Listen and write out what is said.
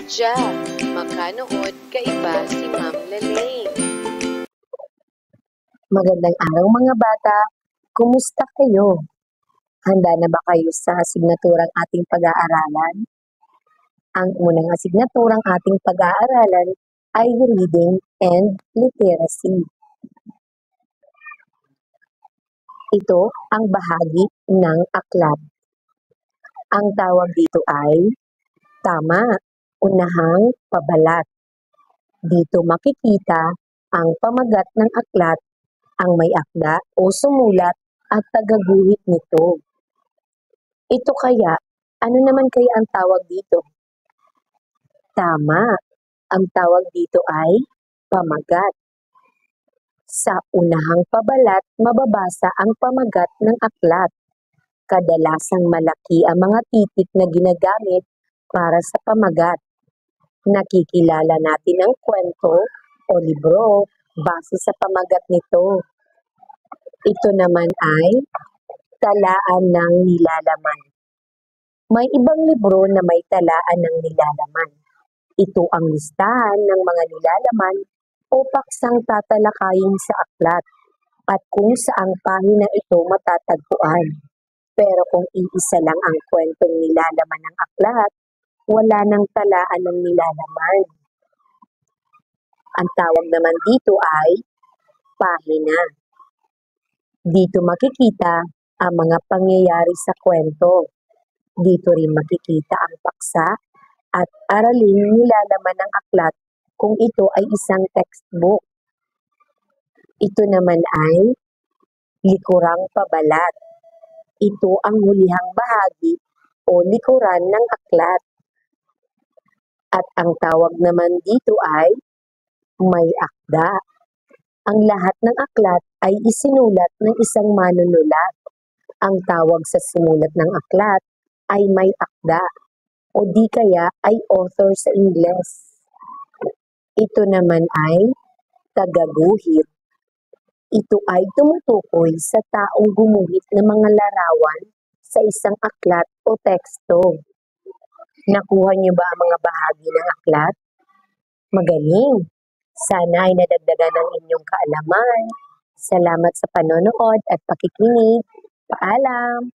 Sadya, makanood kaiba si Ma'am Lalaine. Magandang araw mga bata, kumusta kayo? Handa na ba kayo sa asignaturang ating pag-aaralan? Ang unang asignaturang ating pag-aaralan ay Reading and Literacy. Ito ang bahagi ng aklat. Ang tawag dito ay tama, unahang pabalat. Dito makikita ang pamagat ng aklat, ang may akda o sumulat at tagaguhit nito. Ito kaya, ano naman kaya ang tawag dito? Tama, ang tawag dito ay pamagat. Sa unahang pabalat, mababasa ang pamagat ng aklat. Kadalasang malaki ang mga titik na ginagamit para sa pamagat. Nakikilala natin ang kwento o libro base sa pamagat nito. Ito naman ay talaan ng nilalaman. May ibang libro na may talaan ng nilalaman. Ito ang listahan ng mga nilalaman o paksang tatalakayin sa aklat at kung saang pahina ito matatagpuan. Pero kung iisa lang ang kwentong nilalaman ng aklat, wala nang talaan ng nilalaman. Ang tawag naman dito ay pahina. Dito makikita ang mga pangyayari sa kwento. Dito rin makikita ang paksa at aralin nilalaman ng aklat kung ito ay isang textbook. Ito naman ay likurang pabalat. Ito ang hulihang bahagi o likuran ng aklat. At ang tawag naman dito ay may akda. Ang lahat ng aklat ay isinulat ng isang manunulat. Ang tawag sa sinulat ng aklat ay may akda o di kaya ay author sa Ingles. Ito naman ay tagaguhit. Ito ay tumutukoy sa taong gumuhit ng mga larawan sa isang aklat o teksto. Nakuha niyo ba ang mga bahagi ng aklat? Magaling! Sana ay nadagdagan ng inyong kaalaman. Salamat sa panonood at pakikinig. Paalam!